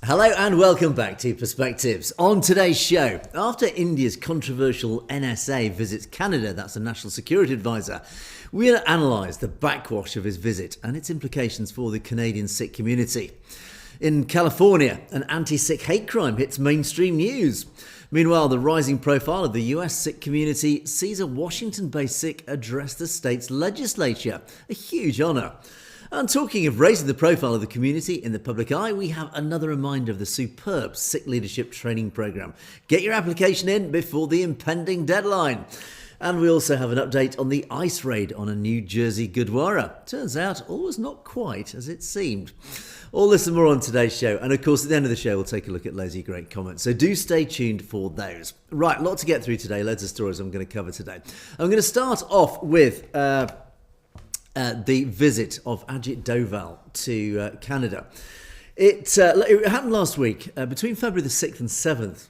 Hello and welcome back to Perspectives. On today's show, after India's controversial NSA visits Canada, that's the National Security Advisor, we'll analyse the backwash of his visit and its implications for the Canadian Sikh community. In California, an anti-Sikh hate crime hits mainstream news. Meanwhile, the rising profile of the US Sikh community sees a Washington-based Sikh address the state's legislature, a huge honour. And talking of raising the profile of the community in the public eye, we have another reminder of the superb Sikh Leadership Training Programme. Get your application in before the impending deadline. And we also have an update on the ICE raid on a new Jersey Gurdwara. Turns out all was not quite as it seemed. All this and more on today's show. And of course, at the end of the show, we'll take a look at loads of great comments. So do stay tuned for those. Right, a lot to get through today. Loads of stories I'm going to cover today. I'm going to start off with the visit of Ajit Doval to Canada. It happened last week. Between February the 6th and 7th,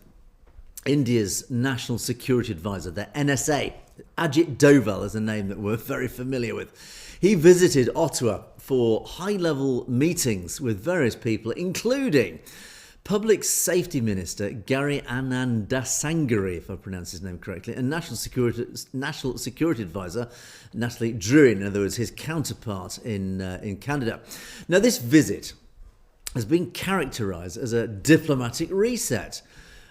India's National Security Advisor, the NSA, Ajit Doval is a name that we're very familiar with. He visited Ottawa for high-level meetings with various people, including Public Safety Minister Gary Anandasangari, if I pronounce his name correctly, and National Security Advisor Natalie Druin, in other words, his counterpart in Canada. Now, this visit has been characterised as a diplomatic reset,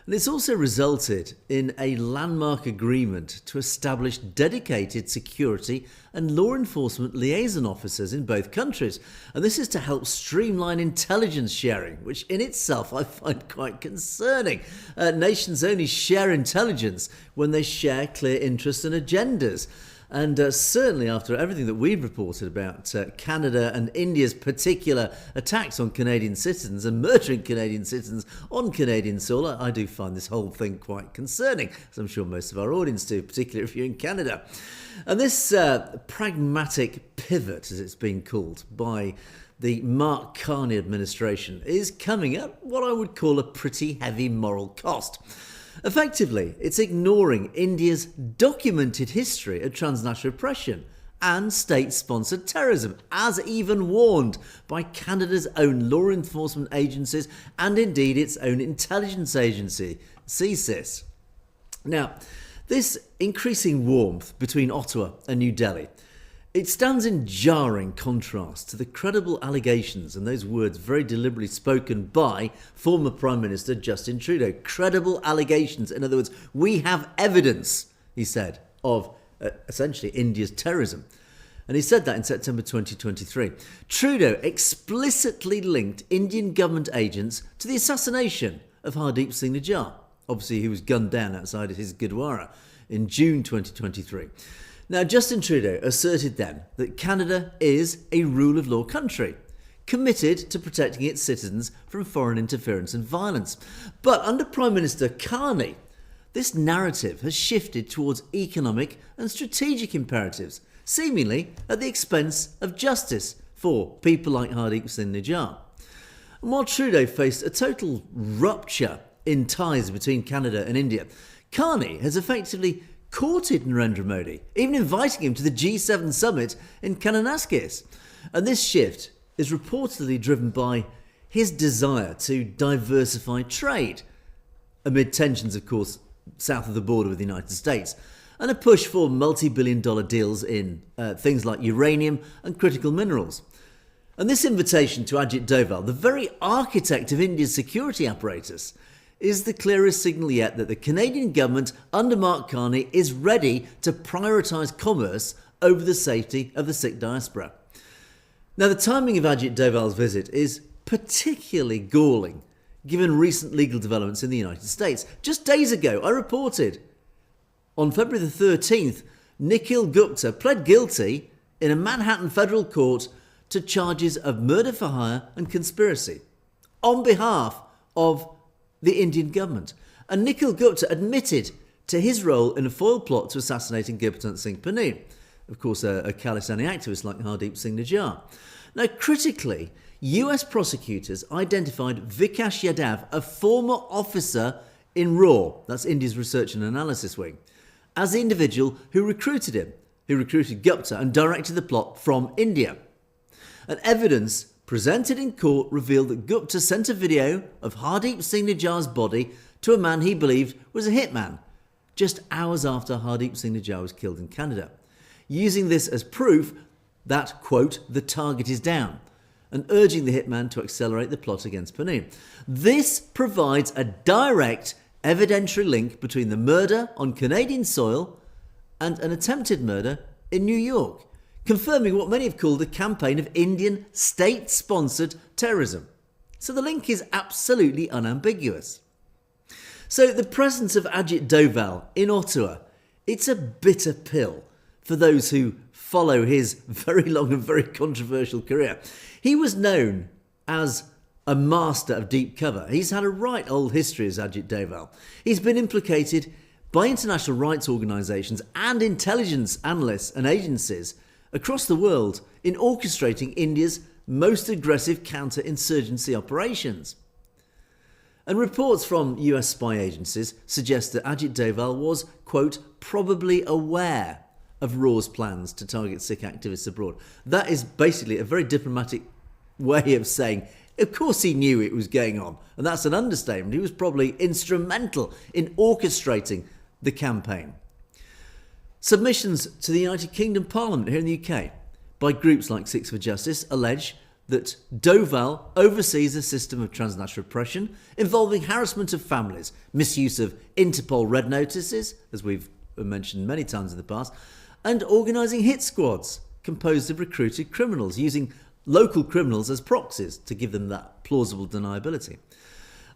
and it's also resulted in a landmark agreement to establish dedicated security and law enforcement liaison officers in both countries. And this is to help streamline intelligence sharing, which in itself I find quite concerning. Nations only share intelligence when they share clear interests and agendas. And certainly after everything that we've reported about Canada and India's particular attacks on Canadian citizens and murdering Canadian citizens on Canadian soil, I do find this whole thing quite concerning, as I'm sure most of our audience do, particularly if you're in Canada. And this pragmatic pivot, as it's been called, by the Mark Carney administration is coming at what I would call a pretty heavy moral cost. Effectively, it's ignoring India's documented history of transnational oppression and state-sponsored terrorism, as even warned by Canada's own law enforcement agencies and indeed its own intelligence agency, CSIS. Now, this increasing warmth between Ottawa and New Delhi, it stands in jarring contrast to the credible allegations, and those words very deliberately spoken by former Prime Minister Justin Trudeau. Credible allegations. In other words, we have evidence, he said, of essentially India's terrorism. And he said that in September 2023. Trudeau explicitly linked Indian government agents to the assassination of Hardeep Singh Nijjar. Obviously, he was gunned down outside of his Gurdwara in June 2023. Now, Justin Trudeau asserted then that Canada is a rule of law country, committed to protecting its citizens from foreign interference and violence. But under Prime Minister Carney, this narrative has shifted towards economic and strategic imperatives, seemingly at the expense of justice for people like Hardeep Singh Nijjar. And while Trudeau faced a total rupture in ties between Canada and India, Carney has effectively courted Narendra Modi, even inviting him to the G7 summit in Kananaskis. And this shift is reportedly driven by his desire to diversify trade, amid tensions, of course, south of the border with the United States, and a push for multi-billion-dollar deals in things like uranium and critical minerals. And this invitation to Ajit Doval, the very architect of India's security apparatus, is the clearest signal yet that the Canadian government under Mark Carney is ready to prioritise commerce over the safety of the Sikh diaspora. Now, the timing of Ajit Doval's visit is particularly galling given recent legal developments in the United States. Just days ago, I reported on February the 13th, Nikhil Gupta pled guilty in a Manhattan federal court to charges of murder for hire and conspiracy on behalf of the Indian government. And Nikhil Gupta admitted to his role in a foiled plot to assassinating Gurpratap Singh Pannu, of course a Khalistani activist like Hardeep Singh Nijjar. Now, critically, US prosecutors identified Vikash Yadav, a former officer in RAW, that's India's Research and Analysis Wing, as the individual who recruited him, who recruited Gupta and directed the plot from India. And evidence presented in court revealed that Gupta sent a video of Hardeep Singh Nijjar's body to a man he believed was a hitman, just hours after Hardeep Singh Nijjar was killed in Canada, using this as proof that, quote, the target is down, and urging the hitman to accelerate the plot against Pannu. This provides a direct evidentiary link between the murder on Canadian soil and an attempted murder in New York, confirming what many have called a campaign of Indian state-sponsored terrorism. So the link is absolutely unambiguous. So the presence of Ajit Doval in Ottawa, it's a bitter pill for those who follow his very long and very controversial career. He was known as a master of deep cover. He's had a right old history as Ajit Doval. He's been implicated by international rights organisations and intelligence analysts and agencies across the world in orchestrating India's most aggressive counter-insurgency operations. And reports from US spy agencies suggest that Ajit Doval was, quote, probably aware of Raw's plans to target Sikh activists abroad. That is basically a very diplomatic way of saying, of course he knew it was going on. And that's an understatement. He was probably instrumental in orchestrating the campaign. Submissions to the United Kingdom Parliament here in the UK by groups like Sikhs for Justice allege that Doval oversees a system of transnational repression involving harassment of families, misuse of Interpol red notices, as we've mentioned many times in the past, and organising hit squads composed of recruited criminals, using local criminals as proxies to give them that plausible deniability.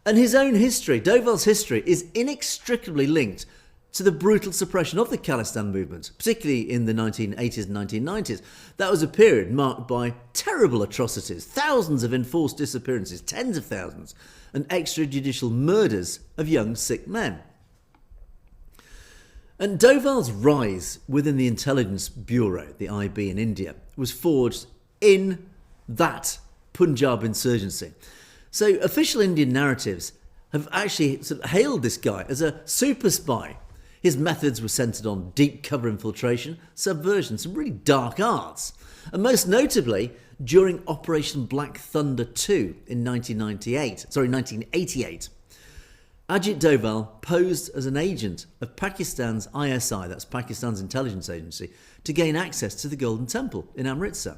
And his own history, Doval's history, is inextricably linked to the brutal suppression of the Khalistan movement, particularly in the 1980s and 1990s. That was a period marked by terrible atrocities, thousands of enforced disappearances, tens of thousands, and extrajudicial murders of young Sikh men. And Doval's rise within the Intelligence Bureau, the IB in India, was forged in that Punjab insurgency. So official Indian narratives have actually sort of hailed this guy as a super spy. His methods were centred on deep cover infiltration, subversion, some really dark arts. And most notably, during Operation Black Thunder 2 in 1988, Ajit Doval posed as an agent of Pakistan's ISI, that's Pakistan's intelligence agency, to gain access to the Golden Temple in Amritsar.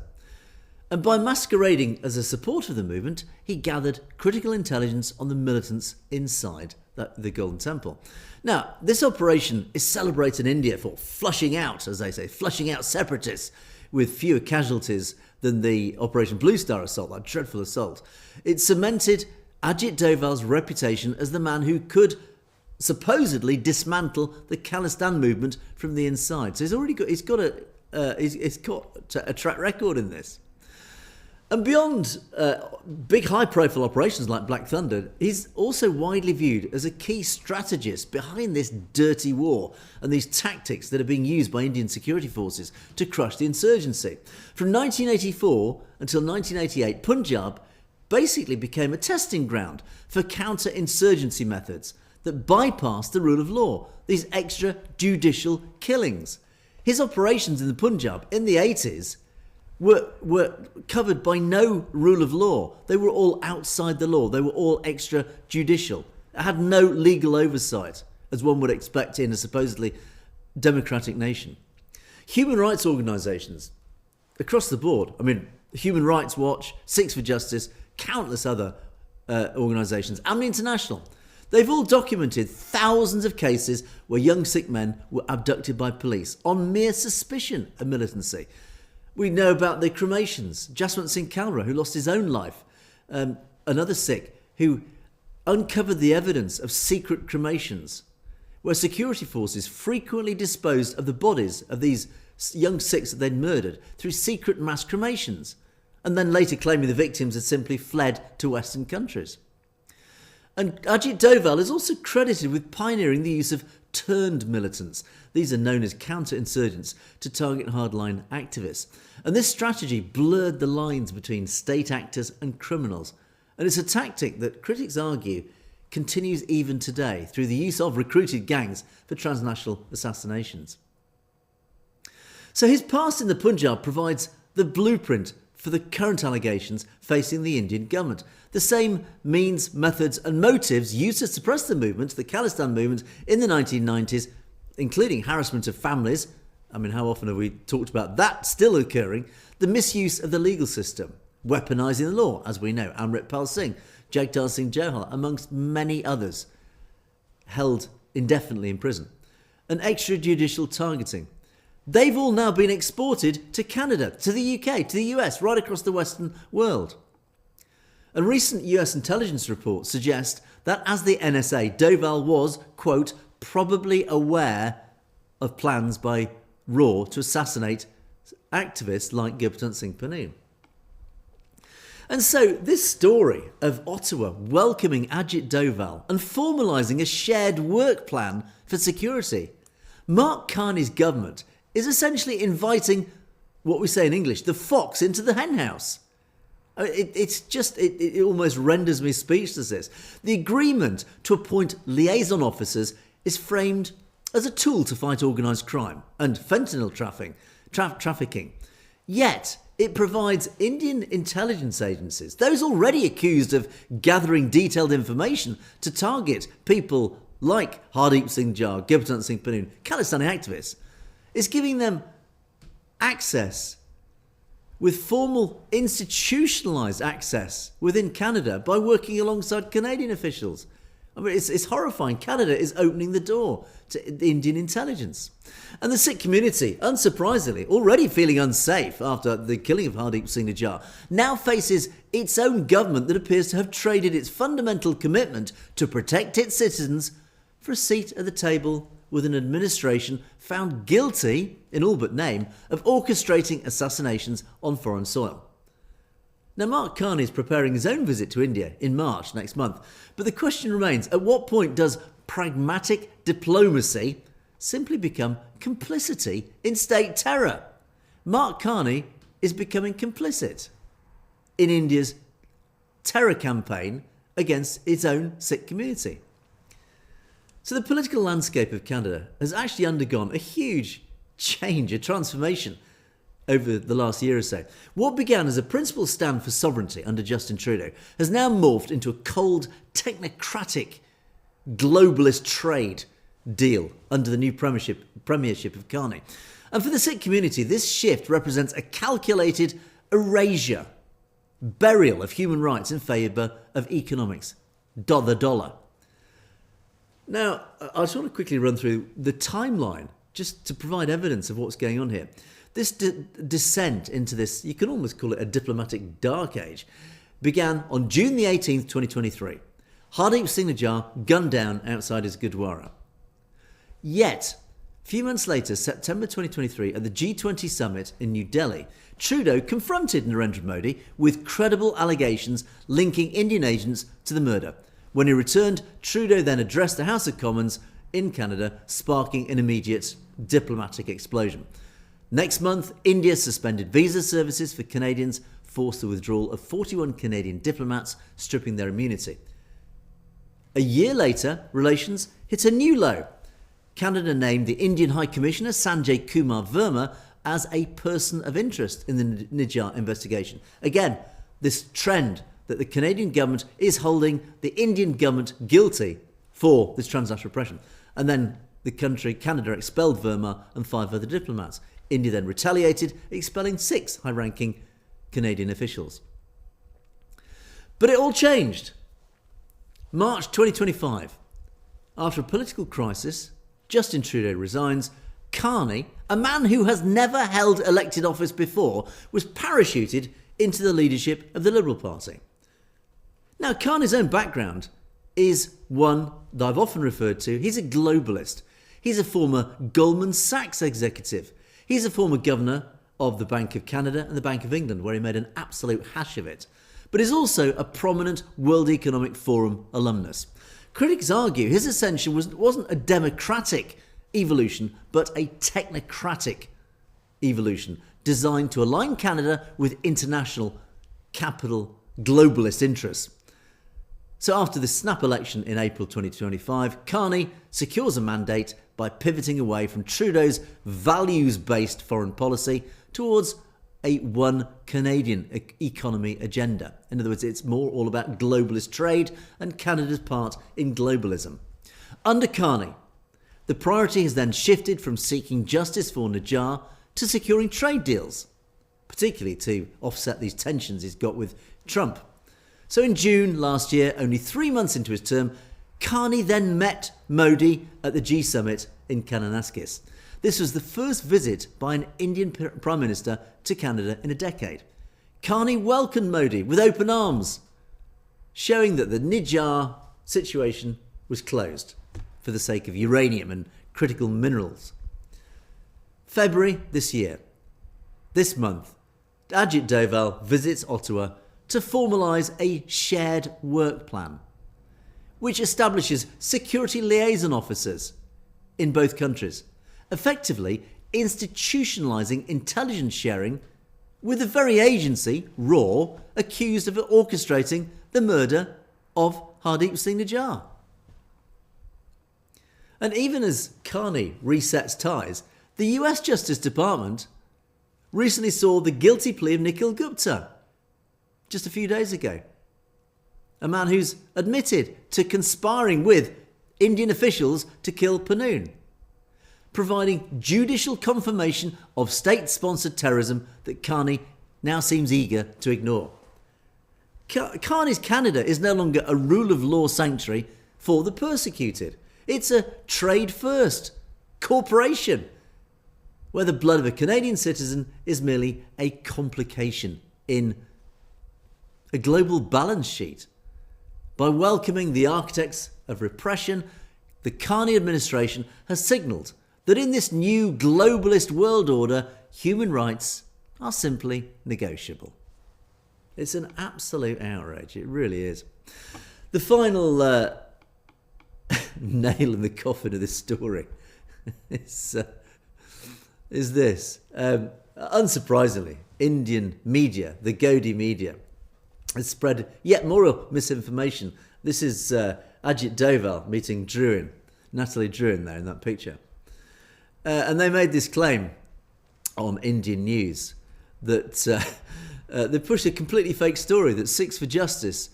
And by masquerading as a supporter of the movement, he gathered critical intelligence on the militants inside the Golden Temple. Now, this operation is celebrated in India for flushing out, as they say, flushing out separatists with fewer casualties than the Operation Blue Star assault, that dreadful assault. It cemented Ajit Doval's reputation as the man who could supposedly dismantle the Khalistan movement from the inside. So he's got a track record in this. And beyond big high-profile operations like Black Thunder, he's also widely viewed as a key strategist behind this dirty war and these tactics that are being used by Indian security forces to crush the insurgency. From 1984 until 1988, Punjab basically became a testing ground for counter-insurgency methods that bypassed the rule of law, these extrajudicial killings. His operations in the Punjab in the 80s were covered by no rule of law. They were all outside the law. They were all extrajudicial. It had no legal oversight, as one would expect in a supposedly democratic nation. Human rights organisations across the board, Human Rights Watch, Sikhs for Justice, countless other organisations, Amnesty International, they've all documented thousands of cases where young Sikh men were abducted by police on mere suspicion of militancy. We know about the cremations. Jaswant Singh Kalra, who lost his own life, another Sikh who uncovered the evidence of secret cremations, where security forces frequently disposed of the bodies of these young Sikhs that they'd murdered through secret mass cremations, and then later claiming the victims had simply fled to Western countries. And Ajit Doval is also credited with pioneering the use of turned militants. These are known as counter-insurgents to target hardline activists. And this strategy blurred the lines between state actors and criminals. And it's a tactic that critics argue continues even today through the use of recruited gangs for transnational assassinations. So his past in the Punjab provides the blueprint for the current allegations facing the Indian government. The same means, methods and motives used to suppress the movement, the Khalistan movement, in the 1990s, including harassment of families. I mean, how often have we talked about that still occurring? The misuse of the legal system, weaponising the law, as we know. Amritpal Singh, Jagtar Singh Johal, amongst many others, held indefinitely in prison. And extrajudicial targeting. They've all now been exported to Canada, to the UK, to the US, right across the Western world. A recent US intelligence report suggests that as the NSA, Doval was, quote, probably aware of plans by RAW to assassinate activists like Gurpratap Singh Pannu. And so this story of Ottawa welcoming Ajit Doval and formalising a shared work plan for security, Mark Carney's government is essentially inviting what we say in English, the fox into the henhouse. It almost renders me speechless, this. The agreement to appoint liaison officers is framed as a tool to fight organised crime and fentanyl trafficking. Yet, it provides Indian intelligence agencies, those already accused of gathering detailed information, to target people like Hardeep Singh Jar, Gurpratap Singh Pannu, Khalistani activists. It's giving them access, with formal institutionalised access within Canada by working alongside Canadian officials. I mean, it's horrifying. Canada is opening the door to the Indian intelligence. And the Sikh community, unsurprisingly, already feeling unsafe after the killing of Hardeep Singh Jar, now faces its own government that appears to have traded its fundamental commitment to protect its citizens for a seat at the table with an administration found guilty, in all but name, of orchestrating assassinations on foreign soil. Now, Mark Carney is preparing his own visit to India in March next month, but the question remains, at what point does pragmatic diplomacy simply become complicity in state terror? Mark Carney is becoming complicit in India's terror campaign against its own Sikh community. So the political landscape of Canada has actually undergone a huge change, a transformation over the last year or so. What began as a principled stand for sovereignty under Justin Trudeau has now morphed into a cold, technocratic, globalist trade deal under the new premiership of Carney. And for the Sikh community, this shift represents a calculated erasure, burial of human rights in favour of economics, the dollar. Now, I just want to quickly run through the timeline just to provide evidence of what's going on here. This descent into this, you can almost call it a diplomatic dark age, began on June the 18th, 2023. Hardeep Singh Jar gunned down outside his Gurdwara. Yet, a few months later, September 2023, at the G20 summit in New Delhi, Trudeau confronted Narendra Modi with credible allegations linking Indian agents to the murder. When he returned, Trudeau then addressed the House of Commons in Canada, sparking an immediate diplomatic explosion. Next month, India suspended visa services for Canadians, forced the withdrawal of 41 Canadian diplomats, stripping their immunity. A year later, relations hit a new low. Canada named the Indian High Commissioner Sanjay Kumar Verma as a person of interest in the Nijjar investigation. Again, this trend that the Canadian government is holding the Indian government guilty for this transnational oppression. And then the country, Canada, expelled Verma and 5 other diplomats. India then retaliated, expelling 6 high-ranking Canadian officials. But it all changed. March 2025. After a political crisis, Justin Trudeau resigns. Carney, a man who has never held elected office before, was parachuted into the leadership of the Liberal Party. Now, Carney's own background is one that I've often referred to. He's a globalist. He's a former Goldman Sachs executive. He's a former governor of the Bank of Canada and the Bank of England, where he made an absolute hash of it. But he's also a prominent World Economic Forum alumnus. Critics argue his ascension wasn't a democratic evolution, but a technocratic evolution designed to align Canada with international capital globalist interests. So after the snap election in April 2025, Carney secures a mandate by pivoting away from Trudeau's values-based foreign policy towards a one Canadian economy agenda. In other words, it's more all about globalist trade and Canada's part in globalism. Under Carney, the priority has then shifted from seeking justice for Najjar to securing trade deals, particularly to offset these tensions he's got with Trump. So in June last year, only 3 months into his term, Carney then met Modi at the G Summit in Kananaskis. This was the first visit by an Indian Prime Minister to Canada in a decade. Carney welcomed Modi with open arms, showing that the Najjar situation was closed for the sake of uranium and critical minerals. February this year, this month, Ajit Doval visits Ottawa to formalise a shared work plan, which establishes security liaison officers in both countries, effectively institutionalising intelligence sharing with the very agency, RAW, accused of orchestrating the murder of Hardeep Singh Najjar. And even as Carney resets ties, the US Justice Department recently saw the guilty plea of Nikhil Gupta just a few days ago. A man who's admitted to conspiring with Indian officials to kill Panoon, providing judicial confirmation of state-sponsored terrorism that Carney now seems eager to ignore. Carney's Canada is no longer a rule of law sanctuary for the persecuted. It's a trade-first corporation where the blood of a Canadian citizen is merely a complication in a global balance sheet. By welcoming the architects of repression, the Carney administration has signalled that in this new globalist world order, human rights are simply negotiable. It's an absolute outrage. It really is. The final nail in the coffin of this story is this. Unsurprisingly, Indian media, the Godi media, has spread yet more misinformation. This is Ajit Doval meeting Natalie Druin there in that picture. And they made this claim on Indian news that they pushed a completely fake story that Sikhs for Justice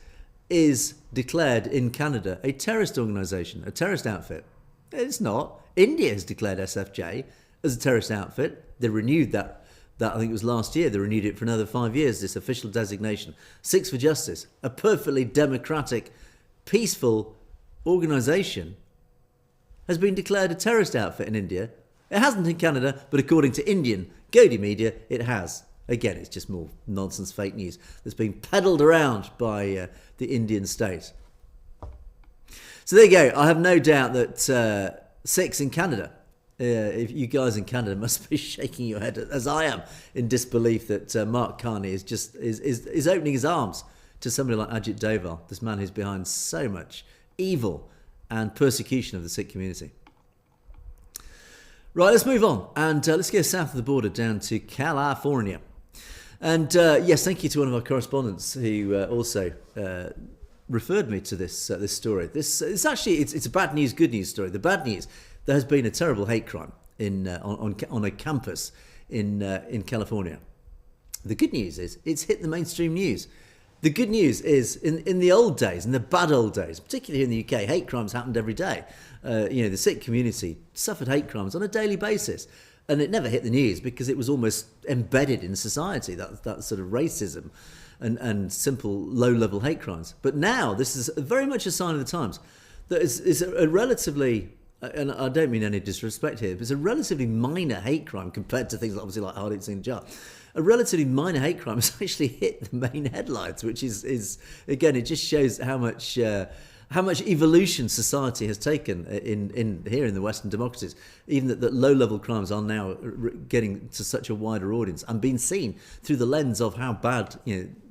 is declared in Canada a terrorist organisation, a terrorist outfit. It's not. India has declared SFJ as a terrorist outfit. They renewed that I think it was last year. They renewed it for another 5 years, this official designation. Sikhs for Justice, a perfectly democratic, peaceful organisation, has been declared a terrorist outfit in India. It hasn't in Canada, but according to Indian Godi media, it has. Again, it's just more nonsense, fake news that's being peddled around by the Indian state. So there you go. I have no doubt that Sikhs in Canada, if you guys in Canada must be shaking your head as I am in disbelief that Mark Carney is opening his arms to somebody like Ajit Doval, this man who's behind so much evil and persecution of the Sikh community. Right, let's move on and let's go south of the border down to California. And yes, thank you to one of our correspondents who also referred me to this story. It's actually a bad news, good news story. The bad news: there has been a terrible hate crime on a campus in California. The good news is it's hit the mainstream news. The good news is in the old days, in the bad old days, particularly here in the UK, hate crimes happened every day. The Sikh community suffered hate crimes on a daily basis. And it never hit the news because it was almost embedded in society, that sort of racism and simple low-level hate crimes. But now this is very much a sign of the times. That is a relatively, and I don't mean any disrespect here, but it's a relatively minor hate crime compared to things obviously like Hardeep Singh Najjar. A relatively minor hate crime has actually hit the main headlines, which is again, it just shows how much evolution society has taken in here in the Western democracies, even that low-level crimes are now getting to such a wider audience and being seen through the lens of how bad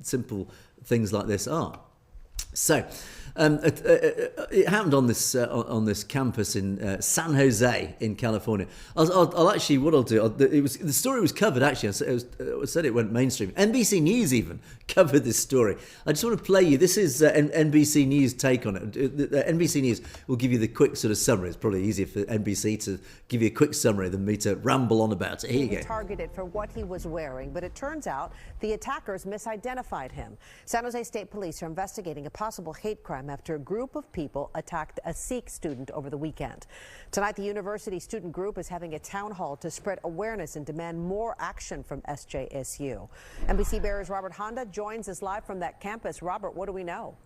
simple things like this are. So, it happened on this campus in San Jose in California. I'll actually, what I'll do, the story was covered actually. I said it went mainstream. NBC News even covered this story. I just want to play you. This is NBC News take on it. NBC News will give you the quick sort of summary. It's probably easier for NBC to give you a quick summary than me to ramble on about it. Here you go. Targeted for what he was wearing, but it turns out the attackers misidentified him. San Jose State Police are investigating a possible hate crime after a group of people attacked a Sikh student over the weekend. Tonight, the university student group is having a town hall to spread awareness and demand more action from SJSU. NBC Bearer's Robert Honda joins us live from that campus. Robert, what do we know?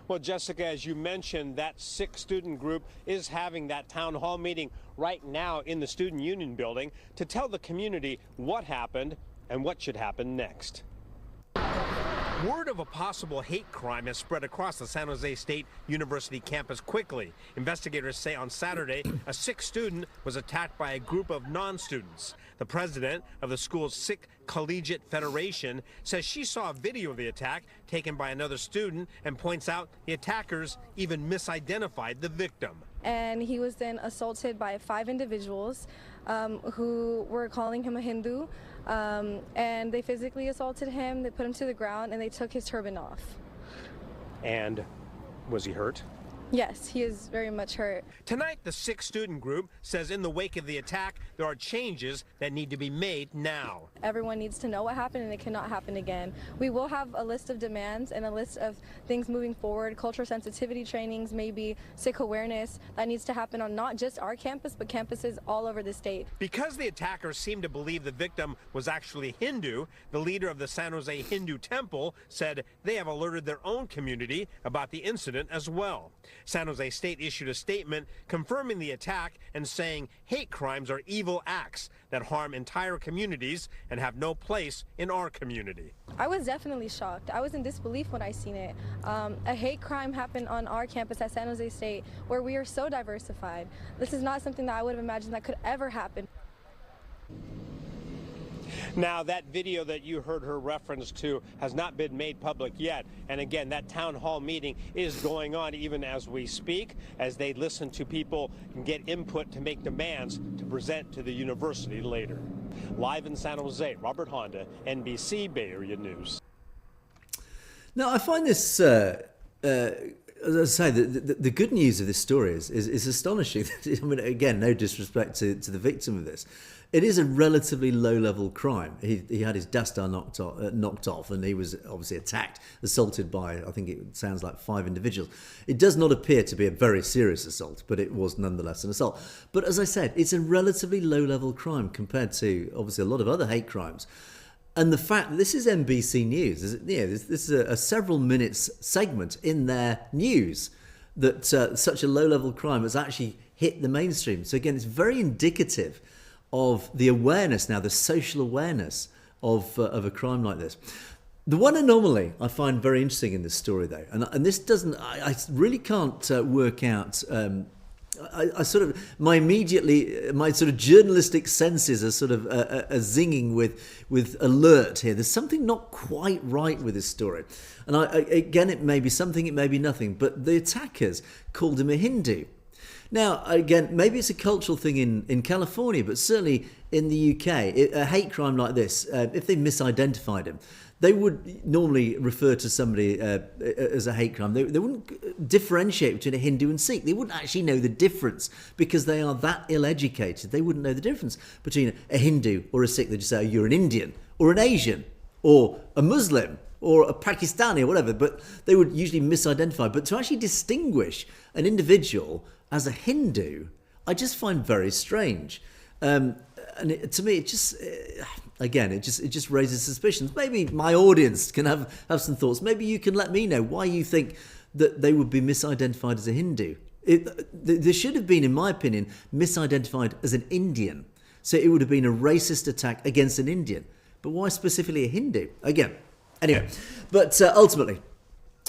Well, Jessica, as you mentioned, that Sikh student group is having that town hall meeting right now in the Student Union building to tell the community what happened and what should happen next. Word of a possible hate crime has spread across the San Jose State University campus quickly. Investigators say on Saturday, a Sikh student was attacked by a group of non-students. The president of the school's Sikh Collegiate Federation says she saw a video of the attack taken by another student and points out the attackers even misidentified the victim. And he was then assaulted by 5 individuals who were calling him a Hindu, and they physically assaulted him, they put him to the ground, and they took his turban off. And was he hurt? Yes, he is very much hurt. Tonight, the Sikh student group says in the wake of the attack, there are changes that need to be made now. Everyone needs to know what happened, and it cannot happen again. We will have a list of demands and a list of things moving forward, cultural sensitivity trainings, maybe Sikh awareness that needs to happen on not just our campus, but campuses all over the state. Because the attackers seem to believe the victim was actually Hindu, the leader of the San Jose Hindu Temple said they have alerted their own community about the incident as well. San Jose State issued a statement confirming the attack and saying hate crimes are evil acts that harm entire communities and have no place in our community. I was definitely shocked. I was in disbelief when I seen it. A hate crime happened on our campus at San Jose State, where we are so diversified. This is not something that I would have imagined that could ever happen. Now, that video that you heard her reference to has not been made public yet. And again, that town hall meeting is going on even as we speak, as they listen to people and get input to make demands to present to the university later. Live in San Jose, Robert Honda, NBC Bay Area News. Now, I find this, as I say, the good news of this story is astonishing. I mean, again, no disrespect to the victim of this. It is a relatively low-level crime. He had his dastar knocked off, and he was obviously attacked, assaulted by, I think it sounds like 5 individuals. It does not appear to be a very serious assault, but it was nonetheless an assault. But as I said, it's a relatively low-level crime compared to, obviously, a lot of other hate crimes. And the fact that this is NBC News, this is a several minutes segment in their news that such a low-level crime has actually hit the mainstream. So again, it's very indicative of the awareness now, the social awareness of a crime like this. The one anomaly I find very interesting in this story, though, and this doesn't, I really can't work out. I sort of my sort of journalistic senses are sort of are zinging with alert here. There's something not quite right with this story, and again, it may be something, it may be nothing. But the attackers called him a Hindu. Now, again, maybe it's a cultural thing in California, but certainly in the UK, a hate crime like this, if they misidentified him, they would normally refer to somebody as a hate crime. They wouldn't differentiate between a Hindu and Sikh. They wouldn't actually know the difference because they are that ill-educated. They wouldn't know the difference between a Hindu or a Sikh. They'd just say, oh, you're an Indian or an Asian or a Muslim or a Pakistani or whatever, but they would usually misidentify. But to actually distinguish an individual as a Hindu, I just find very strange. And to me, it just, again, it just raises suspicions. Maybe my audience can have some thoughts. Maybe you can let me know why you think that they would be misidentified as a Hindu. There should have been, in my opinion, misidentified as an Indian. So it would have been a racist attack against an Indian. But why specifically a Hindu? Again, anyway. But ultimately,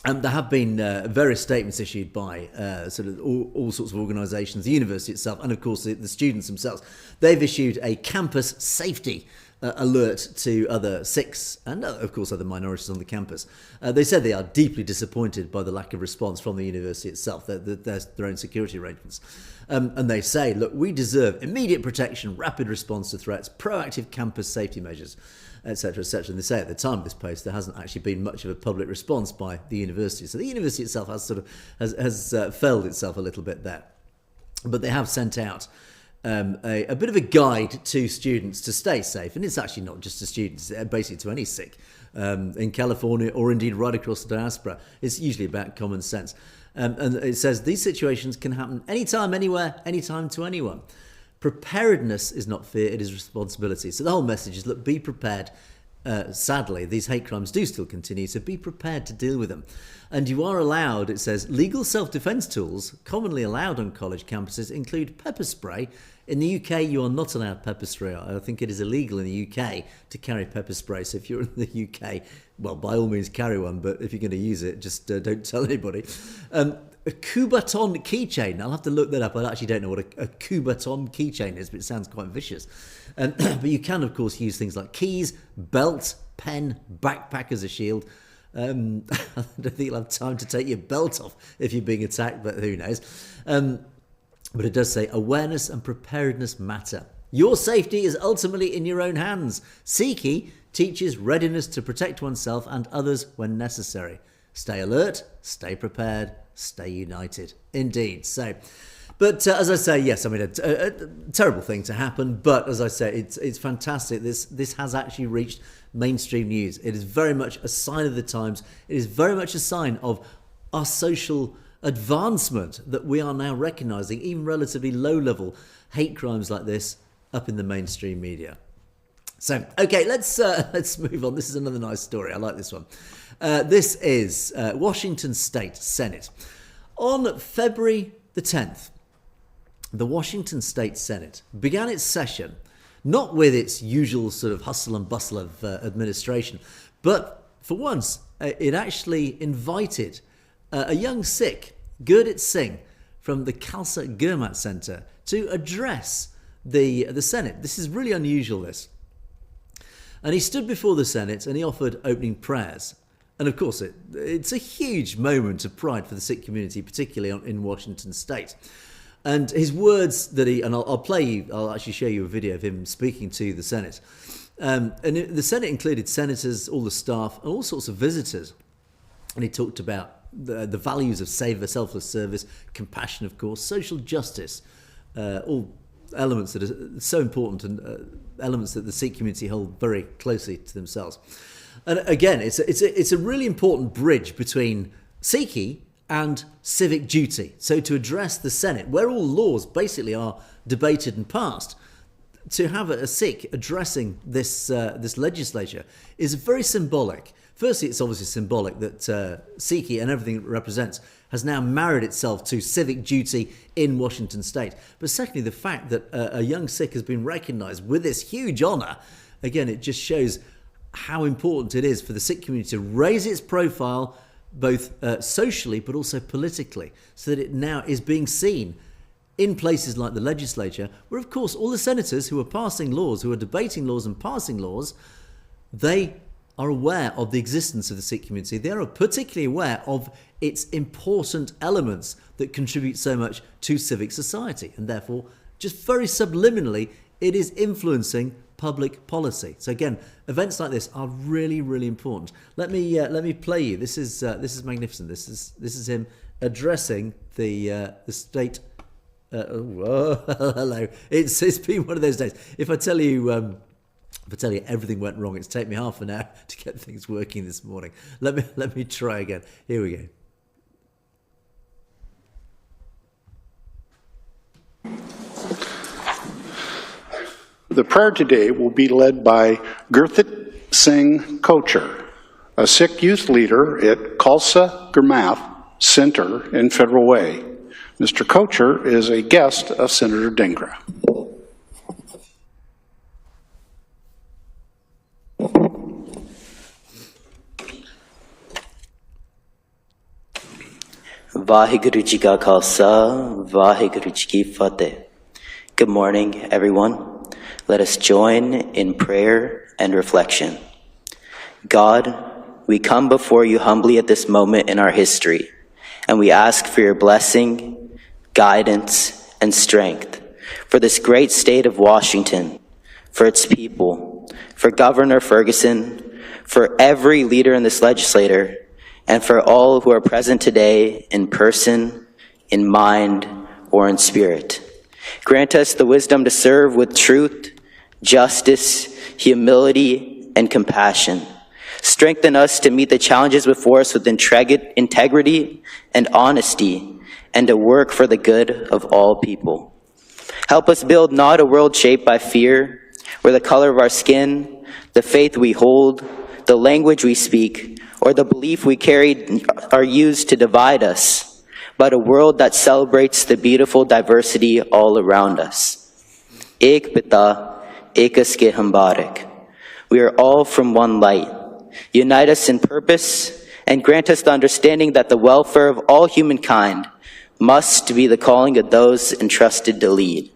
there have been various statements issued by sort of all sorts of organisations, the university itself, and of course the students themselves. They've issued a campus safety alert to other Sikhs and, of course, other minorities on the campus. They said they are deeply disappointed by the lack of response from the university itself, their own security arrangements. And they say, look, we deserve immediate protection, rapid response to threats, proactive campus safety measures, etc., etc. And they say at the time of this post, there hasn't actually been much of a public response by the university. So the university itself has failed itself a little bit there. But they have sent out a bit of a guide to students to stay safe. And it's actually not just to students, basically to any Sikh in California or indeed right across the diaspora. It's usually about common sense. And it says these situations can happen anytime, anywhere, anytime to anyone. Preparedness is not fear, it is responsibility. So the whole message is, look, be prepared. Sadly, these hate crimes do still continue, so be prepared to deal with them. And you are allowed, it says, legal self-defence tools commonly allowed on college campuses include pepper spray. In the UK, you are not allowed pepper spray. I think it is illegal in the UK to carry pepper spray. So if you're in the UK, well, by all means carry one, but if you're going to use it, just don't tell anybody. A Kubaton keychain. I'll have to look that up. I actually don't know what a Kubaton keychain is, but it sounds quite vicious. But you can, of course, use things like keys, belt, pen, backpack as a shield. I don't think you'll have time to take your belt off if you're being attacked, but who knows. But it does say awareness and preparedness matter. Your safety is ultimately in your own hands. Sikhi teaches readiness to protect oneself and others when necessary. Stay alert, stay prepared, stay united. Indeed. So, but as I say, yes, I mean, a terrible thing to happen. But as I say, it's fantastic. This has actually reached mainstream news. It is very much a sign of the times. It is very much a sign of our social advancement that we are now recognising even relatively low-level hate crimes like this up in the mainstream media. So, okay, let's move on. This is another nice story. I like this one. This is Washington State Senate. On February the 10th, the Washington State Senate began its session, not with its usual sort of hustle and bustle of administration, but for once, it actually invited a young Sikh, Gurdit Singh, from the Khalsa Gurmat Centre to address the Senate. This is really unusual, this. And he stood before the Senate and he offered opening prayers. And of course, it's a huge moment of pride for the Sikh community, particularly in Washington State. And his words that I'll actually show you a video of him speaking to the Senate. And the Senate included senators, all the staff, and all sorts of visitors. And he talked about the values of selfless service, compassion, of course, social justice, all elements that are so important and elements that the Sikh community hold very closely to themselves. And again, it's a really important bridge between Sikhi and civic duty. So to address the Senate, where all laws basically are debated and passed, to have a Sikh addressing this legislature is very symbolic. Firstly, it's obviously symbolic that Sikhi and everything it represents has now married itself to civic duty in Washington State. But secondly, the fact that a young Sikh has been recognised with this huge honour, again, it just shows how important it is for the Sikh community to raise its profile, both socially but also politically, so that it now is being seen in places like the legislature, where, of course, all the senators who are passing laws, who are debating laws and passing laws, they are aware of the existence of the Sikh community. They are particularly aware of its important elements that contribute so much to civic society. And therefore, just very subliminally, it is influencing public policy. So again, events like this are really, really important. Let me play you. This is magnificent. This is him addressing the state. Hello. It's been one of those days. If I tell you everything went wrong, it's taken me half an hour to get things working this morning. Let me try again. Here we go. The prayer today will be led by Gurdit Singh Kochhar, a Sikh youth leader at Khalsa Gurmat Centre in Federal Way. Mr. Kochhar is a guest of Senator Dhingra. Vaheguru Ji Ka Khalsa, Vaheguru Ji Ki Fateh. Good morning, everyone. Let us join in prayer and reflection. God, we come before you humbly at this moment in our history, and we ask for your blessing, guidance, and strength for this great state of Washington, for its people, for Governor Ferguson, for every leader in this legislature, and for all who are present today in person, in mind, or in spirit. Grant us the wisdom to serve with truth, justice, humility, and compassion. Strengthen us to meet the challenges before us with integrity and honesty, and to work for the good of all people. Help us build not a world shaped by fear, where the color of our skin, the faith we hold, the language we speak, or the belief we carry are used to divide us, but a world that celebrates the beautiful diversity all around us. Ek Pita, Ekas ke Hambarik. We are all from one light. Unite us in purpose and grant us the understanding that the welfare of all humankind must be the calling of those entrusted to lead.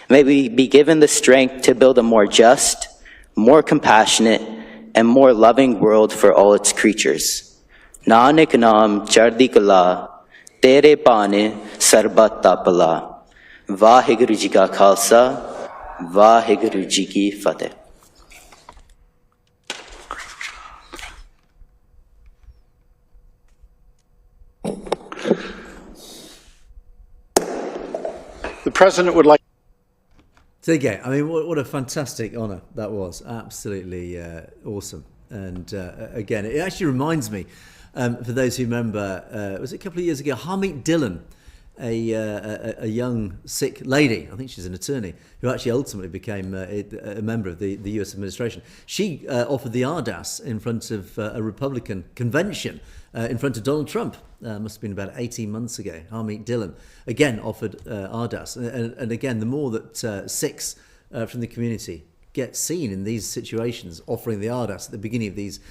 May we be given the strength to build a more just, more compassionate, and more loving world for all its creatures. Nanak naam chardi kala, tere paane sarbat tapala. Vaheguru ji ka khalsa, Vaheguru ji ki fateh. The President would like. So again, I mean, what a fantastic honour that was. Absolutely awesome. And again, it actually reminds me, for those who remember, was it a couple of years ago, Harmeet Dillon, a young Sikh lady, I think she's an attorney, who actually ultimately became a member of the US administration. She offered the Ardas in front of a Republican convention in front of Donald Trump. Must have been about 18 months ago. Harmeet Dillon again offered Ardas. And again, the more that Sikhs from the community get seen in these situations, offering the Ardas at the beginning of these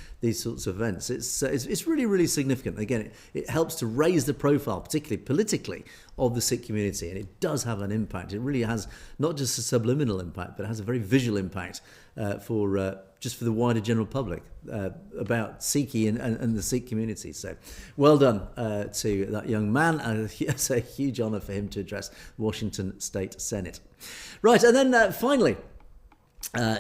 sorts of events, it's really, really significant. Again, it helps to raise the profile, particularly politically, of the Sikh community, and it does have an impact. It really has not just a subliminal impact, but it has a very visual impact for the wider general public about Sikhi and the Sikh community. So well done to that young man, and it's a huge honour for him to address Washington State Senate. Right, and then finally,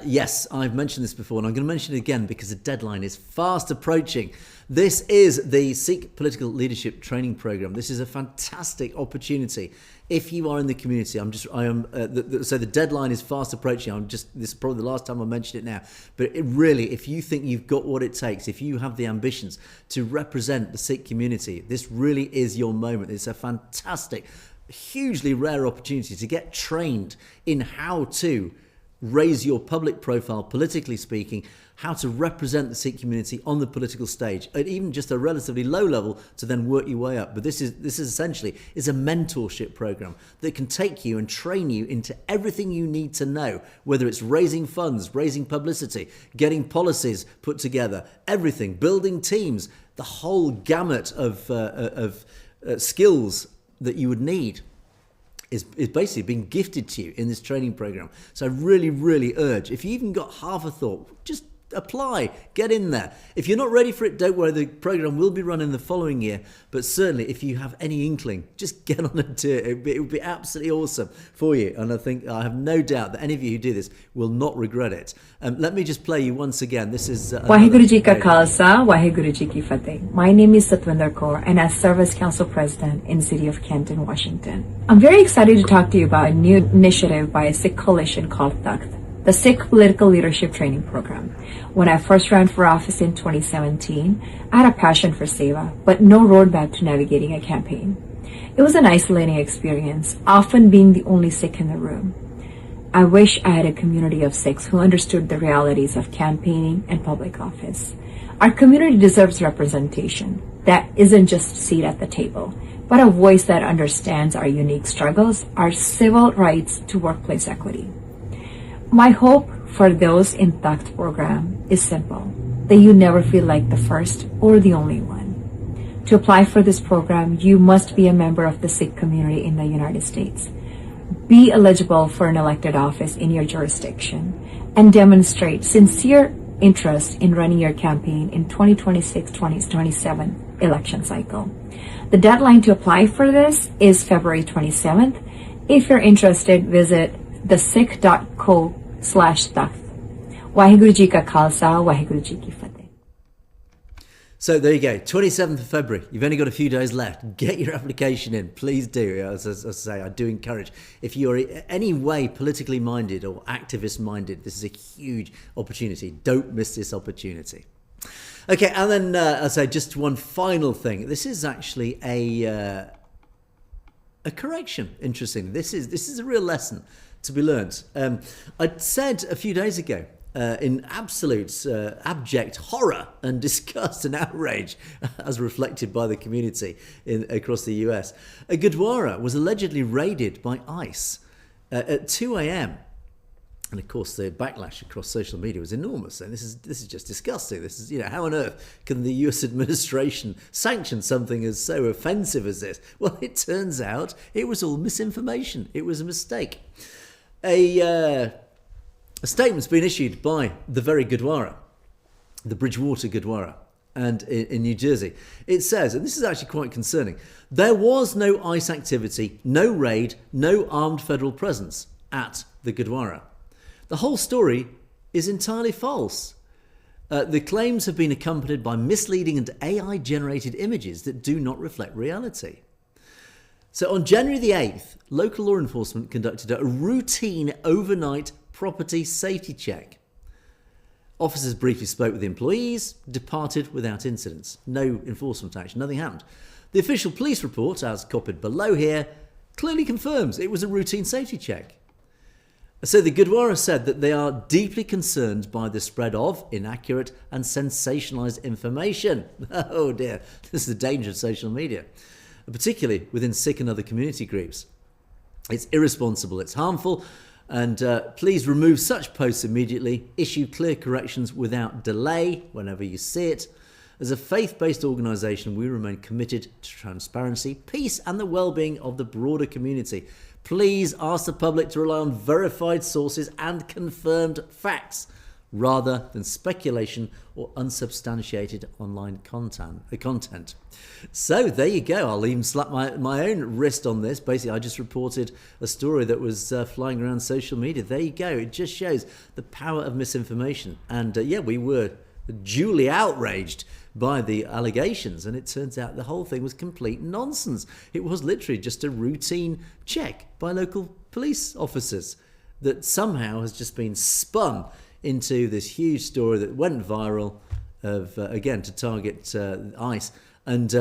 yes, I've mentioned this before, and I'm going to mention it again because the deadline is fast approaching. This is the Sikh Political Leadership Training Programme. This is a fantastic opportunity. If you are in the community, so the deadline is fast approaching. This is probably the last time I mention it now. But if you think you've got what it takes, if you have the ambitions to represent the Sikh community, this really is your moment. It's a fantastic, hugely rare opportunity to get trained in how to raise your public profile, politically speaking, how to represent the Sikh community on the political stage, at even just a relatively low level, to then work your way up. But this is essentially a mentorship program that can take you and train you into everything you need to know, whether it's raising funds, raising publicity, getting policies put together, everything, building teams, the whole gamut of skills that you would need is basically being gifted to you in this training program. So I really, really urge, if you even got half a thought, just apply, get in there. If you're not ready for it, don't worry, the program will be run in the following year, but certainly if you have any inkling, just get on and do it. It would be absolutely awesome for you, and I have no doubt that any of you who do this will not regret it. Let me just play you once again. This is Waheguru Ji Ka Khalsa, Waheguru Ji Ki Fateh. My name is Satwinder Kaur, and I serve as Council President in the city of Kenton, Washington. I'm very excited to talk to you about a new initiative by a Sikh coalition called Takht, the Sikh Political Leadership Training Program. When I first ran for office in 2017, I had a passion for Seva, but no roadmap to navigating a campaign. It was an isolating experience, often being the only Sikh in the room. I wish I had a community of Sikhs who understood the realities of campaigning and public office. Our community deserves representation that isn't just a seat at the table, but a voice that understands our unique struggles, our civil rights to workplace equity. My hope for those in Takht program is simple, that you never feel like the first or the only one. To apply for this program, you must be a member of the Sikh community in the United States. be eligible for an elected office in your jurisdiction, and demonstrate sincere interest in running your campaign in 2026-2027 election cycle. The deadline to apply for this is February 27th. If you're interested, visit thesikh.co/takht. Waheguru Ji ka Khalsa, Waheguru Ji ki Fateh. So there you go, 27th of February. You've only got a few days left. Get your application in. Please do. As I say, I do encourage. If you're any way politically minded or activist minded, this is a huge opportunity. Don't miss this opportunity. Okay, and then I say just one final thing. This is actually a correction. Interesting. This is a real lesson to be learned. I said a few days ago, in absolute abject horror and disgust and outrage, as reflected by the community across the US, a Gurdwara was allegedly raided by ICE at 2 a.m. And of course, the backlash across social media was enormous. And this is just disgusting. This is, how on earth can the US administration sanction something as so offensive as this? Well, it turns out it was all misinformation. It was a mistake. A statement's been issued by the very Gurdwara, the Bridgewater Gurdwara, and in New Jersey. It says, and this is actually quite concerning, there was no ICE activity, no raid, no armed federal presence at the Gurdwara. The whole story is entirely false. The claims have been accompanied by misleading and AI-generated images that do not reflect reality. So on January the 8th, local law enforcement conducted a routine overnight property safety check. Officers briefly spoke with the employees, departed without incidents. No enforcement action, nothing happened. The official police report, as copied below here, clearly confirms it was a routine safety check. So the Gurdwara said that they are deeply concerned by the spread of inaccurate and sensationalised information. Oh dear, this is the danger of social media, particularly within Sikh and other community groups. It's irresponsible, it's harmful, and please remove such posts immediately. Issue clear corrections without delay whenever you see it. As a faith-based organisation, we remain committed to transparency, peace and the well-being of the broader community. Please ask the public to rely on verified sources and confirmed facts rather than speculation or unsubstantiated online content. So there you go. I'll even slap my own wrist on this. Basically, I just reported a story that was flying around social media. There you go. It just shows the power of misinformation. And we were duly outraged by the allegations, and it turns out the whole thing was complete nonsense. It was literally just a routine check by local police officers that somehow has just been spun into this huge story that went viral of, again, to target ICE. And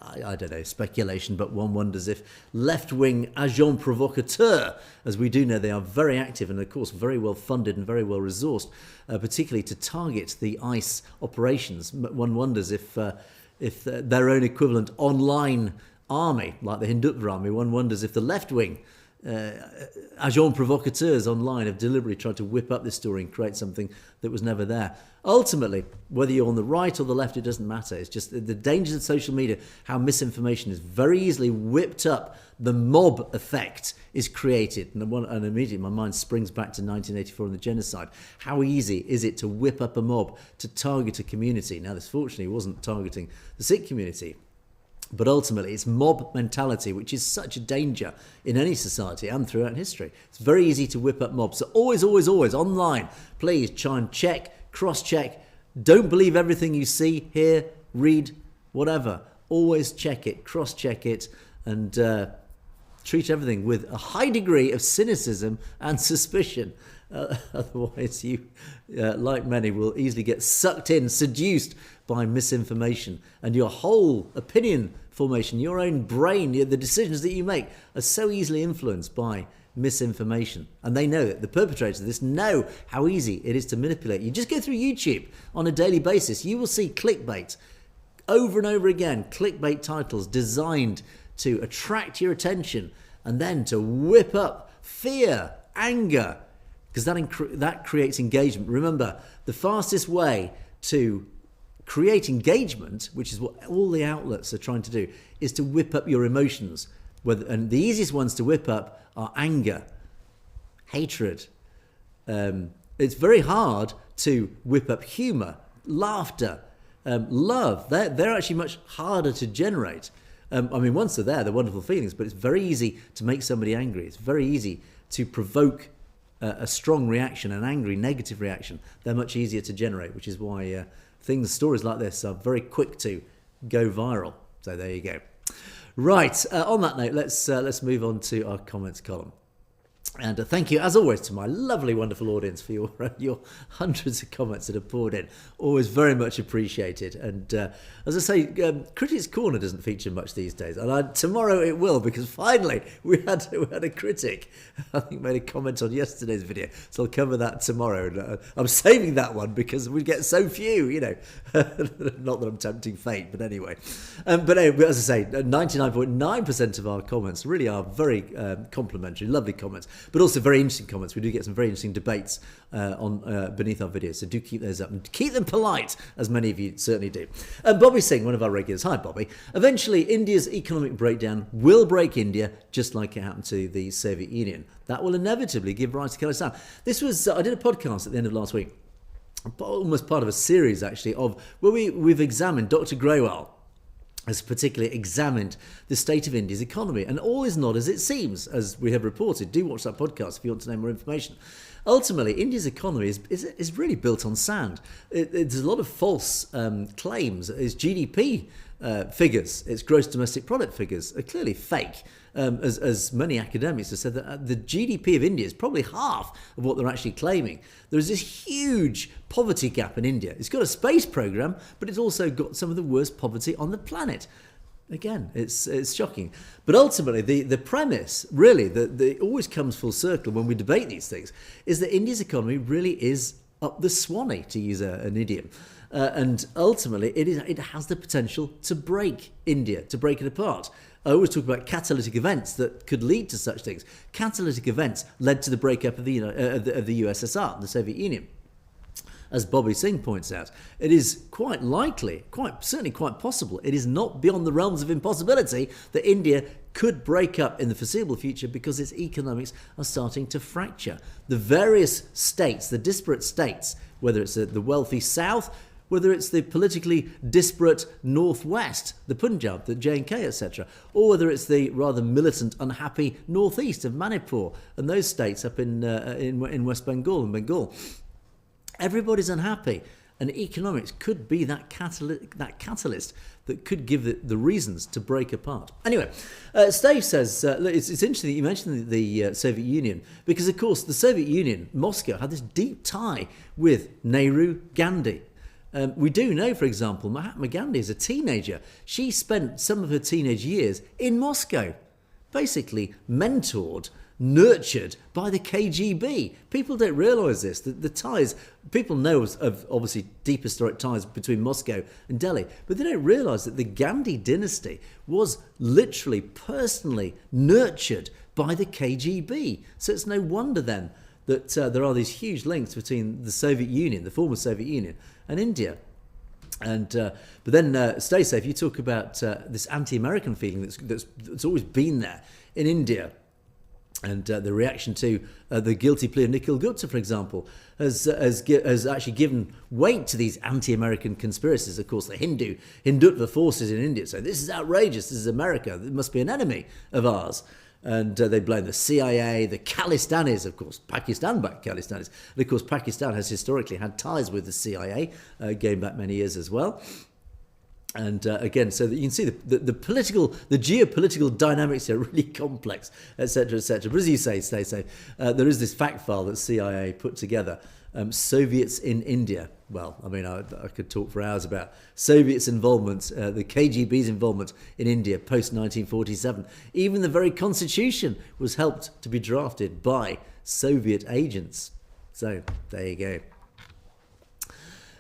I don't know, speculation, but one wonders if left-wing agents provocateurs, as we do know they are very active and, of course, very well funded and very well resourced, particularly to target the ICE operations. One wonders if their own equivalent online army, like the Hindutva army, one wonders if the left-wing agents provocateurs online have deliberately tried to whip up this story and create something that was never there. Ultimately, whether you're on the right or the left, it doesn't matter. It's just the dangers of social media, how misinformation is very easily whipped up. The mob effect is created. And immediately my mind springs back to 1984 and the genocide. How easy is it to whip up a mob to target a community? Now, this fortunately wasn't targeting the Sikh community. But ultimately, it's mob mentality, which is such a danger in any society and throughout history. It's very easy to whip up mobs. So always, always, always, online, please try and check, cross-check. Don't believe everything you see, hear, read, whatever. Always check it, cross-check it, and treat everything with a high degree of cynicism and suspicion. Otherwise, you, like many, will easily get sucked in, seduced by misinformation, and your whole opinion formation, your own brain, the decisions that you make are so easily influenced by misinformation. And they know that the perpetrators of this know how easy it is to manipulate. You just go through YouTube on a daily basis, you will see clickbait over and over again, clickbait titles designed to attract your attention and then to whip up fear, anger, because that creates engagement. Remember, the fastest way to create engagement, which is what all the outlets are trying to do, is to whip up your emotions. And the easiest ones to whip up are anger, hatred. It's very hard to whip up humour, laughter, love. They're actually much harder to generate. Once they're wonderful feelings, but it's very easy to make somebody angry. It's very easy to provoke a strong reaction, an angry, negative reaction. They're much easier to generate, which is why stories like this are very quick to go viral. So there you go. Right, on that note, let's move on to our comments column. And thank you, as always, to my lovely, wonderful audience for your hundreds of comments that have poured in. Always very much appreciated. And as I say, Critics Corner doesn't feature much these days. And tomorrow it will, because finally we had a critic, I think, made a comment on yesterday's video. So I'll cover that tomorrow. And I'm saving that one because we get so few, Not that I'm tempting fate, but anyway. But as I say, 99.9% of our comments really are very complimentary, lovely comments. But also very interesting comments. We do get some very interesting debates beneath our videos, so do keep those up and keep them polite, as many of you certainly do. Bobby Singh, one of our regulars. Hi, Bobby. Eventually, India's economic breakdown will break India, just like it happened to the Soviet Union. That will inevitably give rise to khalistan. This was I did a podcast at the end of last week, almost part of a series actually, of where we've examined Dr. Grewal has particularly examined the state of India's economy. And all is not as it seems, as we have reported. Do watch that podcast if you want to know more information. Ultimately, India's economy is really built on sand. There's a lot of false claims. Its GDP figures, its gross domestic product figures, are clearly fake. As many academics have said, that the GDP of India is probably half of what they're actually claiming. There is this huge poverty gap in India. It's got a space program, but it's also got some of the worst poverty on the planet. Again, it's shocking. But ultimately, the premise, really, that it always comes full circle when we debate these things, is that India's economy really is up the swanny, to use an idiom. And ultimately, it has the potential to break India, to break it apart. I always talk about catalytic events that could lead to such things. Catalytic events led to the breakup of the USSR, the Soviet Union. As Bobby Singh points out, it is quite likely, certainly quite possible, it is not beyond the realms of impossibility that India could break up in the foreseeable future because its economics are starting to fracture. The various states, the disparate states, whether it's the wealthy south, whether it's the politically disparate northwest, the Punjab, the J&K, etc., or whether it's the rather militant, unhappy northeast of Manipur and those states up in West Bengal and Bengal. Everybody's unhappy, and economics could be that catalyst that could give it the reasons to break apart. Anyway, Stave says, it's interesting that you mentioned the Soviet Union, because of course the Soviet Union, Moscow, had this deep tie with Nehru, Gandhi. We do know, for example, Mahatma Gandhi as a teenager, she spent some of her teenage years in Moscow, basically mentored, nurtured by the KGB. People don't realise this, that the ties, people know of obviously deep historic ties between Moscow and Delhi, but they don't realise that the Gandhi dynasty was literally personally nurtured by the KGB. So it's no wonder then that there are these huge links between the Soviet Union, the former Soviet Union, and India. And but then stay safe. You talk about this anti-American feeling that's always been there in India, and the reaction to the guilty plea of Nikhil Gupta, for example, has actually given weight to these anti-American conspiracies. Of course, the Hindutva forces in India say this is outrageous. This is America. It must be an enemy of ours. And they blame the CIA, the Khalistanis, of course, Pakistan-backed Khalistanis. And of course, Pakistan has historically had ties with the CIA, going back many years as well. And again, so that you can see the geopolitical dynamics are really complex, etc., etc. But as you say, Stacey, there is this fact file that CIA put together. Soviets in India. Well, I mean, I could talk for hours about Soviets' involvement, the KGB's involvement in India post-1947. Even the very constitution was helped to be drafted by Soviet agents. So, there you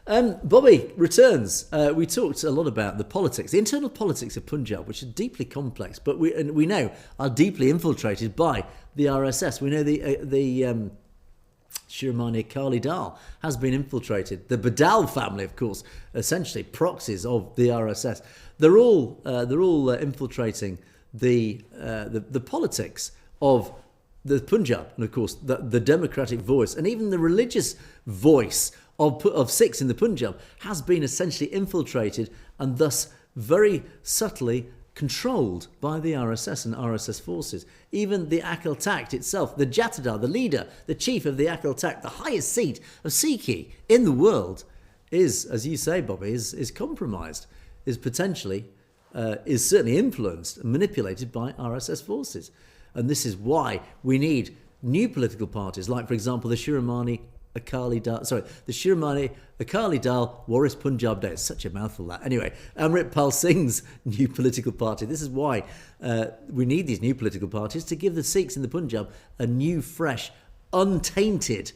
go. Bobby returns. We talked a lot about the politics, the internal politics of Punjab, which are deeply complex, but we know are deeply infiltrated by the RSS. We know the Shiromani Akali Dal has been infiltrated. The Badal family, of course, essentially proxies of the RSS. They're all infiltrating the politics of the Punjab, and of course the democratic voice, and even the religious voice of Sikhs in the Punjab has been essentially infiltrated and thus very subtly controlled by the RSS and RSS forces. Even the Akal Takht itself, the Jatadar, the leader, the chief of the Akal Takht, the highest seat of Sikhi in the world, is, as you say, Bobby, is compromised, is potentially, is certainly influenced and manipulated by RSS forces. And this is why we need new political parties, like, for example, the Shiromani Akali Dal Waris Punjab Day. It's such a mouthful, that. Anyway, Amrit Pal Singh's new political party. This is why we need these new political parties, to give the Sikhs in the Punjab a new, fresh, untainted,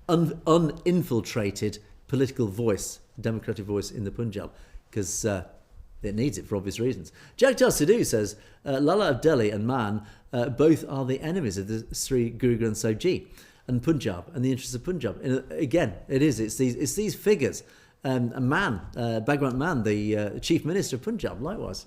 uninfiltrated political voice, democratic voice in the Punjab, because it needs it for obvious reasons. Jagtar Sidhu says, Lala of Delhi and Man both are the enemies of the Sri Guru Granth Sahib Ji and Punjab and the interests of Punjab. And again, it's these figures. Bhagwant Mann, the Chief Minister of Punjab, likewise.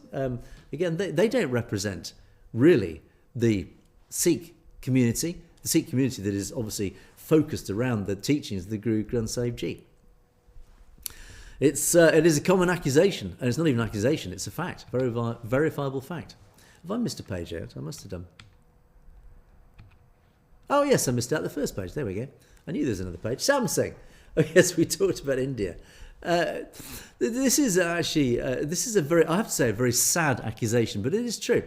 Again, they don't represent really the Sikh community that is obviously focused around the teachings of the Guru Granth Sahib Ji. It is a common accusation, and it's not even an accusation, it's a fact, very verifiable fact. Have I missed a page out? I must have done. Oh yes, I missed out the first page. There we go. I knew there was another page. Samsung. Oh yes, we talked about India. This is actually, I have to say, a very sad accusation, but it is true.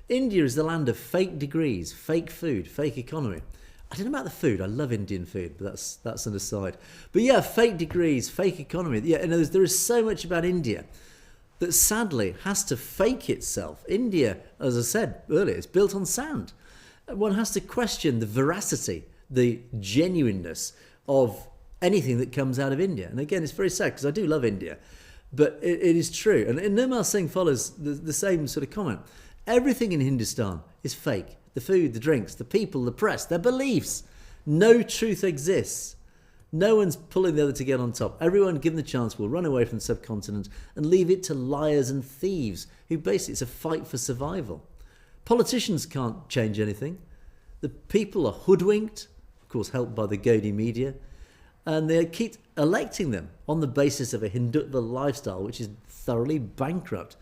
India is the land of fake degrees, fake food, fake economy. I don't know about the food. I love Indian food, but that's an aside. But yeah, fake degrees, fake economy. Yeah, and there is so much about India that sadly has to fake itself. India, as I said earlier, is built on sand. One has to question the veracity, the genuineness of anything that comes out of India. And again, it's very sad because I do love India, but it is true. And Nirmal Singh follows the same sort of comment. Everything in Hindustan is fake. The food, the drinks, the people, the press, their beliefs. No truth exists. No one's pulling the other to get on top. Everyone given the chance will run away from the subcontinent and leave it to liars and thieves, who basically, it's a fight for survival. Politicians can't change anything. The people are hoodwinked, of course helped by the Godi media, and they keep electing them on the basis of a Hindutva lifestyle, which is thoroughly bankrupt.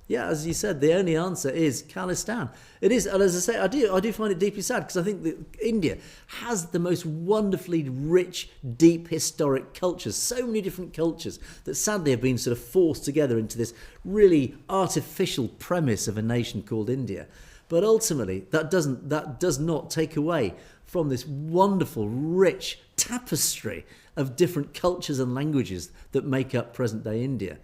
Yeah, as you said, the only answer is Khalistan. It is, and as I say, I do find it deeply sad, because I think that India has the most wonderfully rich, deep, historic cultures, so many different cultures that sadly have been sort of forced together into this really artificial premise of a nation called India. But ultimately, that does not take away from this wonderful, rich tapestry of different cultures and languages that make up present-day India.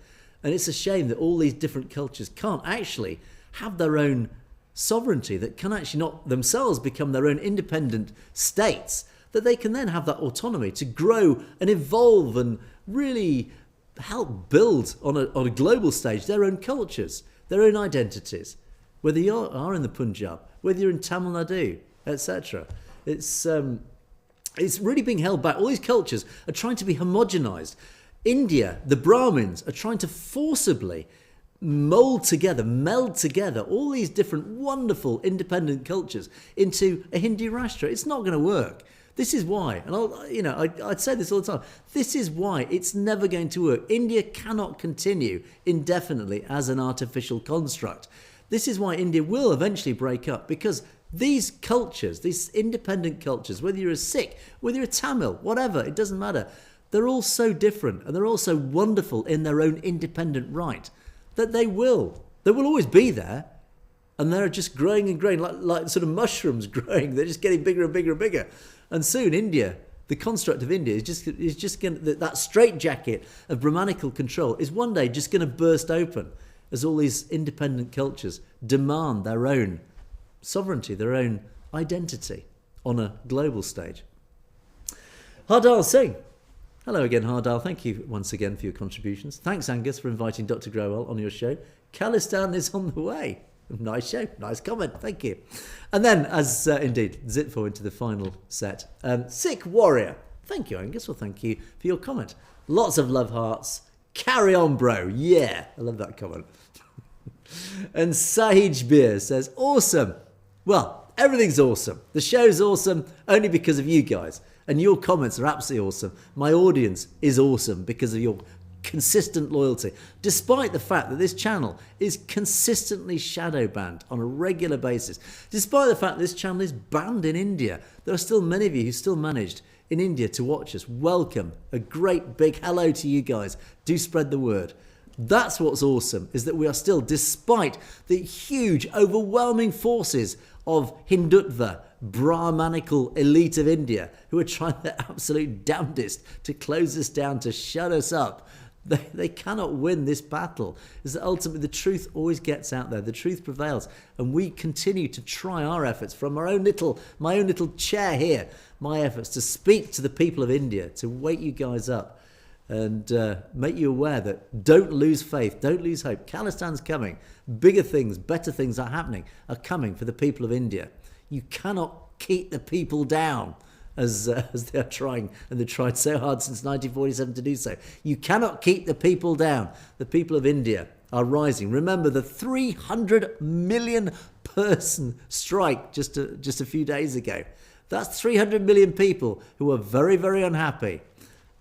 And it's a shame that all these different cultures can't actually have their own sovereignty, that can actually not themselves become their own independent states, that they can then have that autonomy to grow and evolve and really help build on a global stage their own cultures, their own identities, whether you are in the Punjab, whether you're in Tamil Nadu, etc. It's really being held back. All these cultures are trying to be homogenized. India, the Brahmins, are trying to forcibly meld together all these different wonderful independent cultures into a Hindu Rashtra. It's not going to work. This is why, and I'd say this all the time, this is why it's never going to work. India cannot continue indefinitely as an artificial construct. This is why India will eventually break up, because these cultures, these independent cultures, whether you're a Sikh, whether you're a Tamil, whatever, it doesn't matter. They're all so different, and they're all so wonderful in their own independent right, that they will always be there, and they're just growing and growing like sort of mushrooms growing. They're just getting bigger and bigger and bigger, and soon India, the construct of India, is just going to, that straitjacket of Brahmanical control is one day just going to burst open as all these independent cultures demand their own sovereignty, their own identity on a global stage. Hardal Singh. Hello again, Hardal. Thank you once again for your contributions. Thanks, Angus, for inviting Dr. Growell on your show. Khalistan is on the way. Nice show. Nice comment. Thank you. And then, as indeed, Zitfo into the final set. Sikh Warrior. Thank you, Angus. Well, thank you for your comment. Lots of love hearts. Carry on, bro. Yeah. I love that comment. And Sahij Beer says, awesome. Well, everything's awesome. The show's awesome only because of you guys. And your comments are absolutely awesome. My audience is awesome because of your consistent loyalty, despite the fact that this channel is consistently shadow banned on a regular basis, despite the fact that this channel is banned in India. There are still many of you who still managed in India to watch us. Welcome. A great big hello to you guys. Do spread the word. That's what's awesome, is that we are still, despite the huge, overwhelming forces of Hindutva, Brahmanical elite of India, who are trying their absolute damnedest to close us down, to shut us up. They cannot win this battle. Is that ultimately the truth always gets out there. The truth prevails, and we continue to try our efforts from my own little chair here. My efforts to speak to the people of India, to wake you guys up, and make you aware that don't lose faith, don't lose hope. Khalistan's coming. Bigger things, better things are coming for the people of India. You cannot keep the people down. As they're trying, and they've tried so hard since 1947 to do so. You cannot keep the people down. The people of India are rising. Remember the 300 million person strike just a few days ago. That's 300 million people who are very, very unhappy.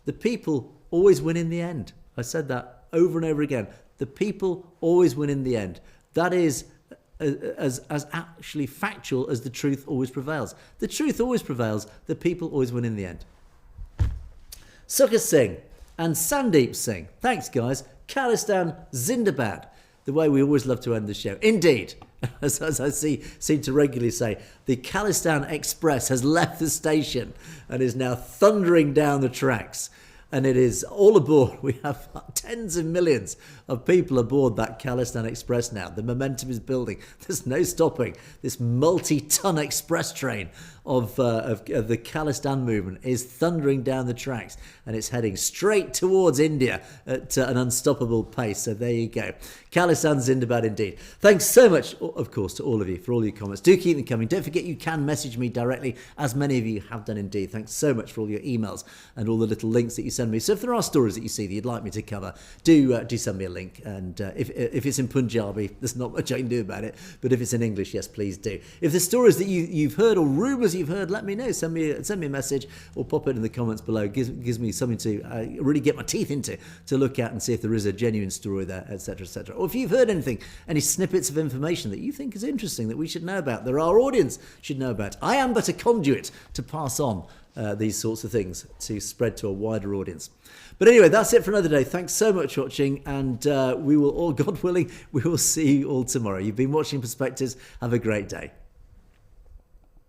The people always win in the end. I said that over and over again. The people always win in the end. That is as actually factual as the truth always prevails. The truth always prevails. The people always win in the end. Sukhar Singh and Sandeep Singh. Thanks, guys. Khalistan Zindabad. The way we always love to end the show. Indeed, as I seem to regularly say, the Khalistan Express has left the station and is now thundering down the tracks. And it is all aboard. We have tens of millions of people aboard that Khalistan Express now. The momentum is building. There's no stopping. This multi-ton express train of the Khalistan movement is thundering down the tracks, and it's heading straight towards India at an unstoppable pace. So there you go. Khalistan Zindabad indeed. Thanks so much, of course, to all of you for all your comments. Do keep them coming. Don't forget you can message me directly, as many of you have done indeed. Thanks so much for all your emails and all the little links that you send me. So if there are stories that you see that you'd like me to cover, do send me a link. And if it's in Punjabi, there's not much I can do about it. But if it's in English, yes, please do. If there's stories that you've heard or rumours you've heard, let me know. Send me a message or pop it in the comments below. Gives me something to really get my teeth into, to look at and see if there is a genuine story there, etc., etc. Or if you've heard anything, any snippets of information that you think is interesting that we should know about, that our audience should know about. I am but a conduit to pass on these sorts of things to spread to a wider audience. But anyway, that's it for another day. Thanks so much for watching, and we will all, God willing, we will see you all tomorrow. You've been watching Perspectives. Have a great day.